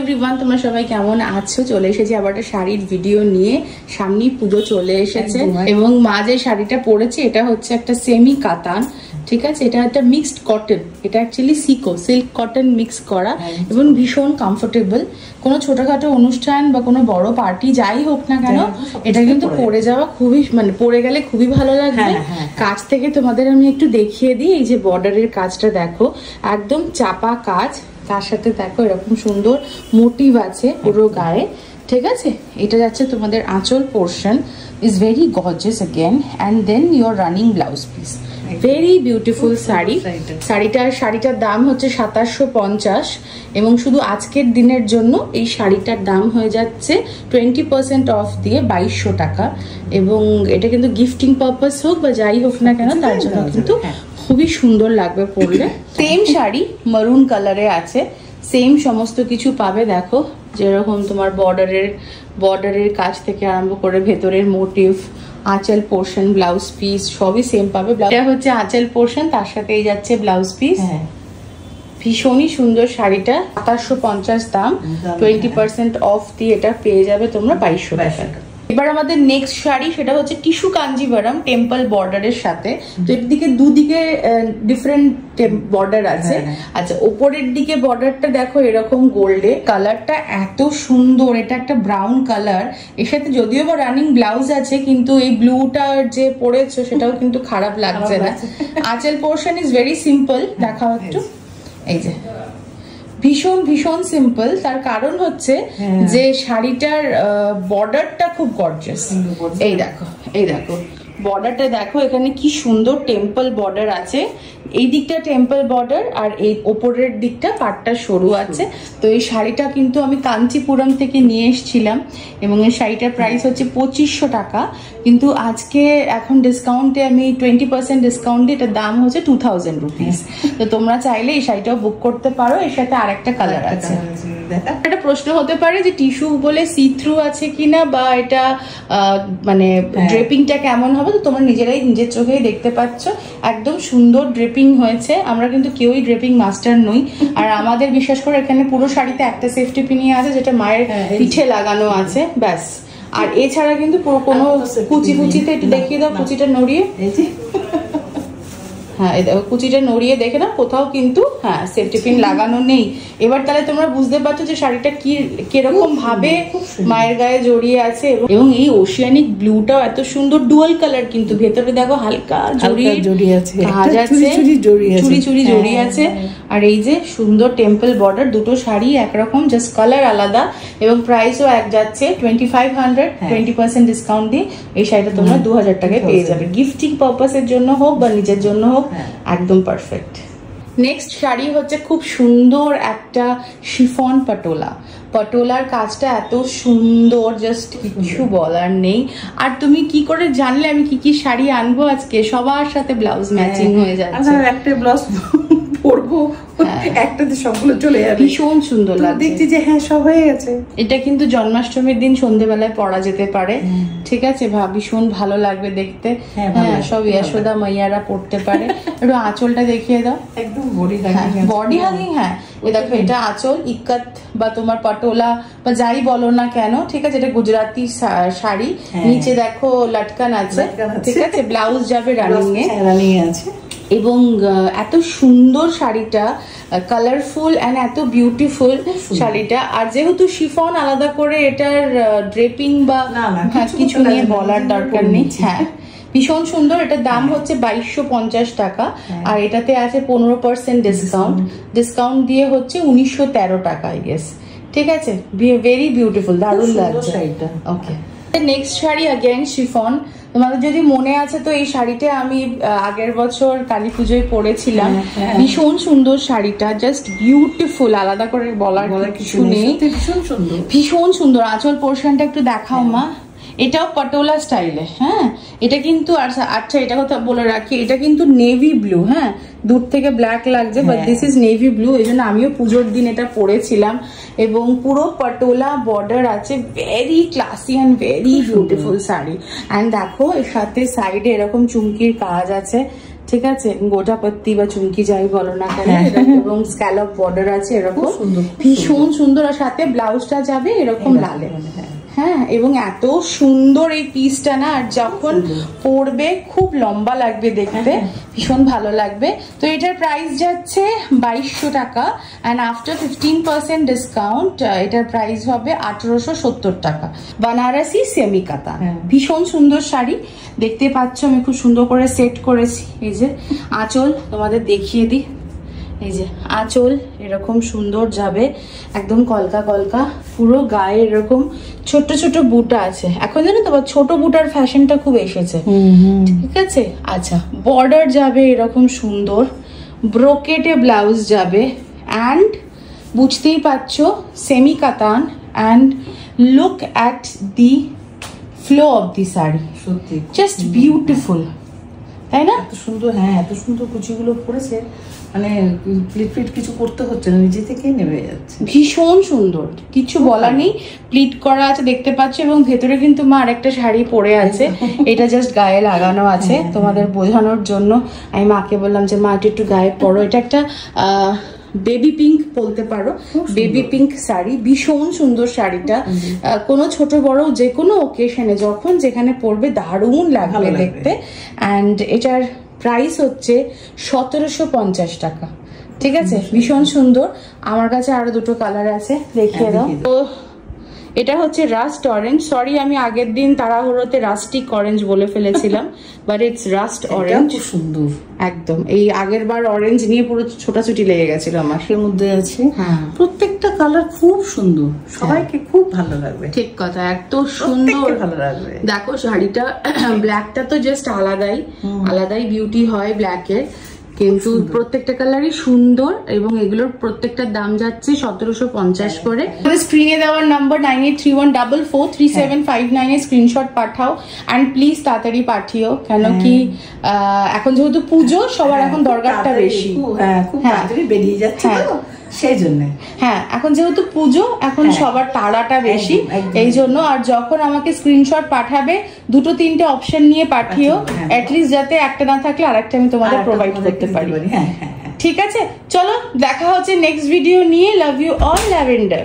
Everyone, তোমরা সবাই কেমন আছো? চলে এসেছি আবার একটা শাড়ির ভিডিও নিয়ে। সামনেই পুজো চলে এসেছে এবং মা যে শাড়িটা পরেছে এটা হচ্ছে একটা সেমি কাতান, ঠিক আছে? এটা একটা মিক্সড কটন, এটা অ্যাকচুয়ালি সিল্ক কটন মিক্স করা এবং ভীষণ কমফোর্টেবল। কোনো ছোটখাটো অনুষ্ঠান বা কোনো বড় পার্টি যাই হোক না কেন এটা কিন্তু পরে যাওয়া খুবই, মানে পরে গেলে খুবই ভালো লাগবে। কাজ থেকে তোমাদের আমি একটু দেখিয়ে দিই। এই যে বর্ডারের কাজটা দেখো, একদম চাপা কাজ, তার সাথে দেখো এরকম সুন্দর মোটিভ আছে পুরো গায়ে, ঠিক আছে? এটা যাচ্ছে তোমাদের আঁচল portion, is very gorgeous again, and then your running blouse piece. Very beautiful sari. শাড়িটার দাম হচ্ছে 2750 এবং শুধু আজকের দিনের জন্য এই শাড়িটার দাম হয়ে যাচ্ছে 20% অফ দিয়ে 2200 টাকা। এবং এটা কিন্তু গিফটিং পারপাস হোক বা যাই হোক না কেন তার জন্য কিন্তু খুবই সুন্দর লাগবে পরলে। সেম শাড়ি মারুন কালারে আছে, সেম সমস্ত কিছু পাবে। দেখো যেরকম তোমার বর্ডারের কাজ থেকে আরম্ভ করে ভেতরের মোটিভ, আঁচল পোর্শন, ব্লাউজ পিস সবই সেম পাবে। এটা হচ্ছে আঁচল পোর্শন, তার সাথে এই যাচ্ছে ব্লাউজ পিস। ভীষণই সুন্দর শাড়িটা, 2750 দাম, 20% অফ দিয়ে এটা পেয়ে যাবে তোমরা 2200 টাকা। এবার আমাদের নেক্সট শাড়ি, সেটা হচ্ছে টিস্যু কাঞ্জিভারাম টেম্পল বর্ডারের সাথে। তো এর দিকে দুদিকে ডিফারেন্ট বর্ডার আছে। আচ্ছা, উপরের দিকে বর্ডারটা দেখো এরকম গোল্ডে, কালারটা এত সুন্দর, এটা একটা ব্রাউন কালার, এর সাথে যদিও বা রানিং ব্লাউজ আছে কিন্তু এই ব্লুটার যে পরেছো সেটাও কিন্তু খারাপ লাগছে না। আঁচল পোর্শন ইজ ভেরি সিম্পল, দেখাও একটু। এই যে ভীষণ সিম্পল, তার কারণ হচ্ছে যে শাড়িটার বর্ডারটা খুব গর্জিয়াস। এই দেখো বর্ডারটা দেখো, এখানে কি সুন্দর টেম্পল বর্ডার আছে। এই দিকটা টেম্পল বর্ডার আর এই ওপরের দিকটা পাটটা সরু আছে। তো এই শাড়িটা কিন্তু আমি কাঞ্চিপুরম থেকে নিয়ে এসেছিলাম এবং এই শাড়িটার প্রাইস হচ্ছে 2500 টাকা, কিন্তু আজকে এখন ডিসকাউন্টে আমি 20% ডিসকাউন্ট দিয়ে এটার দাম হচ্ছে 2000 রুপিস। তো তোমরা চাইলে এই শাড়িটাও বুক করতে পারো। এর সাথে আরেকটা কালার আছে। একটা প্রশ্ন হতে পারে যে টিস্যু বলে সি থ্রু আছে কিনা বা এটা মানে ড্রেপিংটা কেমন হবে। তো তোমরা নিজের চোখেই দেখতে পাচ্ছ একদম সুন্দর ড্রেপিং হয়েছে। আমরা কিন্তু কেউই ড্রেপিং মাস্টার নই, আর আমাদের বিশেষ করে এখানে পুরো শাড়িতে একটা সেফটি পিনিয়ে আছে যেটা মায়ের পিঠে লাগানো আছে, ব্যাস। আর এছাড়া কিন্তু পুরো কোনো কুচিতে একটু দেখিয়ে দাও, কুচিটা নড়িয়ে। হ্যাঁ, কুচিটা নড়িয়ে দেখে না, কোথাও কিন্তু সেফটি পিন লাগানো নেই। এবার তাহলে তোমরা বুঝতে পারছো যে শাড়িটা কিরকম ভাবে মায়ের গায়ে জড়িয়ে আছে। এবং এই ওশিয়ানিক ব্লুটাও এত সুন্দর, ডুয়াল কালার, কিন্তু ভেতরে দেখো হালকা জড়িয়ে আছে, কাজ আছে, চুড়ি জড়িয়ে আছে। আর এই যে সুন্দর টেম্পল বর্ডার, দুটো শাড়ি একরকম, জাস্ট কালার আলাদা এবং প্রাইসও এক যাচ্ছে 2500, 20% ডিসকাউন্ট দিয়ে এই শাড়িটা তোমরা 2000 টাকায় পেয়ে যাবে। গিফটিং পারপাসের জন্য হোক বা নিজের জন্য হোক, একদম পারফেক্ট। নেক্সট শাড়ি হচ্ছে খুব সুন্দর একটা শিফন পটোলার কাজটা এত সুন্দর, জাস্ট কিছু বলার নেই। আর তুমি কি করে জানলে আমি কি শাড়ি আনবো আজকে? সবার সাথে ব্লাউজ ম্যাচিং হয়ে যাচ্ছে। একটা ব্লাউজ পরবো, একটাতে সবগুলো চলে যাবে, ভীষণ সুন্দর লাগছে। দেখছি যে সব হয়ে গেছে। এটা কিন্তু জন্মাষ্টমীর দিন সন্ধ্যেবেলায় পরা যেতে পারে, ঠিক আছে? ভীষণ ভালো লাগবে দেখতে। সব যশোদা মাইয়ারা পড়তে পারে। একটু আঁচলটা দেখিয়ে দাও, একদম বডি হাগিং। দেখো এটা আঁচল, ইক্কাত বা তোমার পটোলা বা যাই বলো না কেন, ঠিক আছে? এটা গুজরাটি শাড়ি, নিচে দেখো লটকান আছে, ঠিক আছে? ব্লাউজ যাবে রানিং আছে। এবং এত সুন্দর শাড়িটা, কালারফুল অ্যান্ড এত বিউটিফুল শাড়িটা। আর যেহেতু শিফন, আলাদা করে এটার ড্রেপিং বা কিছু নিয়ে বলার দরকার নেই। ভীষণ সুন্দর। এটার দাম হচ্ছে 2250 টাকা আর এটাতে আছে 15% ডিসকাউন্ট দিয়ে হচ্ছে 1913 টাকা, আই গেস, ঠিক আছে? ভেরি বিউটিফুল, দারুণ লাগছে শাড়িটা। ওকে, নেক্সট শাড়ি अगेन শিফন। তোমাদের যদি মনে আছে তো এই শাড়িটা আমি আগের বছর কালী পুজোয় পরেছিলাম। ভীষণ সুন্দর শাড়িটা, জাস্ট বিউটিফুল, আলাদা করে বলার কিছু নেই। ভীষণ সুন্দর। আঁচল পোর্শনটা একটু দেখাও মা। এটাও পটোলা স্টাইলে। এটা কিন্তু আচ্ছা এটা কথা বলে রাখি, এটা কিন্তু নেভি ব্লু। দূর থেকে ব্ল্যাক লাগছে, but this is navy blue. এই জন্য আমিও পুজোর দিন এটা পরেছিলাম এবং পুরো পটোলা বর্ডার আছে। Very classy and very beautiful sari. And দেখো এর সাথে সাইডে এরকম চুমকির কাজ আছে, ঠিক আছে, গোটা পত্তি বা চুমকি যাই বলো না কেন, এবং স্ক্যালপ বর্ডার আছে এরকম, ভীষণ সুন্দর। আর সাথে ব্লাউজটা যাবে এরকম লালে, হ্যাঁ, এবং এত সুন্দর এই পিসটা না, আর যখন পরবে খুব লম্বা লাগবে দেখতে, ভীষণ ভালো লাগবে। তো এটার প্রাইস যাচ্ছে 2200 টাকা, অ্যান্ড আফটার 15% ডিসকাউন্ট এটার প্রাইস হবে 1870 টাকা। বানারসি সেমি কাতান, ভীষণ সুন্দর শাড়ি দেখতে পাচ্ছ, আমি খুব সুন্দর করে সেট করেছি। এই যে আঁচল তোমাদের দেখিয়ে দিই, এই যে আঁচল এরকম সুন্দর যাবে, একদম কলকা কলকা, পুরো গায়ে এরকম ছোট ছোট বুটা আছে। এখন জানো তো ছোট বুটার ফ্যাশনটা খুব এসেছে, ঠিক আছে। আচ্ছা, বর্ডার যাবে এরকম সুন্দর, ব্রোকেটে ব্লাউজ যাবে, অ্যান্ড বুঝতেই পারছো সেমি কাতান, and look at the flow of the sari, সত্যি জাস্ট বিউটিফুল, তাই না? এত সুন্দর, হ্যাঁ এত সুন্দর কুচিগুলো পড়েছে, মানে প্লিট প্লিট কিছু করতে হচ্ছে না, নিজে থেকেই নেমে যাচ্ছে, ভীষণ সুন্দর, কিছু বলার নেই। প্লিট করা আছে দেখতে পাচ্ছ, এবং ভেতরে কিন্তু মা আরেকটা শাড়ি পরে আছে, এটা জাস্ট গায়ে লাগানো আছে তোমাদের বোঝানোর জন্য। আমি মাকে বললাম যে মা একটু গায়ে পরো, এটা একটা বেবি পিঙ্ক বলতে পারো, বেবি পিঙ্ক শাড়ি, ভীষণ সুন্দর শাড়িটা। কোনো ছোট বড় যে কোনো ওকেশনে যখন যেখানে পরবে দারুণ লাগবে দেখতে। অ্যান্ড এটার প্রাইস হচ্ছে 1750 টাকা, ঠিক আছে, ভীষণ সুন্দর। আমার কাছে আরো দুটো কালার আছে, দেখিয়ে দাও। তো এটা হচ্ছে রাস্ট অরেঞ্জ, সরি আমি আগের দিন তাড়াহুড়োতে রাস্টিক অরেঞ্জ বলে ফেলেছিলাম, বাট ইটস রাস্ট অরেঞ্জ, খুব সুন্দর একদম। এই আগের বার অরেঞ্জ নিয়ে পুরো ছোটাছুটি লেগে গেছিল আমার। এর মধ্যে আছে প্রত্যেকটা কালার খুব সুন্দর, সবাইকে খুব ভালো লাগবে, ঠিক কথা, এত সুন্দর ভালো লাগবে। দেখো শাড়িটা, ব্ল্যাকটা তো জাস্ট আলাদাই আলাদাই বিউটি হয় ব্ল্যাকের, কিন্তু প্রত্যেকটা কালারই সুন্দর, এবং এগুলোর প্রত্যেকটার দাম যাচ্ছে 1750 করে। স্ক্রিনে দেওয়ার number 9831443759 A screenshot Pathao, and please তাড়াতাড়ি পাঠিও, কেন কি এখন যেহেতু পুজো, সবার এখন দরকারটা বেশি, খুব তাড়াতাড়ি বেরিয়ে যাচ্ছে তো সেই জন্য। হ্যাঁ, এখন যেহেতু পুজো, এখন সবার তাড়াটা বেশি, এই জন্য। আর যখন আমাকে স্ক্রিনশট পাঠাবে, দুটো তিনটে অপশন নিয়ে পাঠিও, অ্যাটলিস্ট যাতে একটা না থাকলে আরেকটা আমি তোমাদের প্রোভাইড করতে পারি। ঠিক আছে, চলো দেখা হচ্ছে নেক্সট ভিডিও নিয়ে। Love you all, lavender.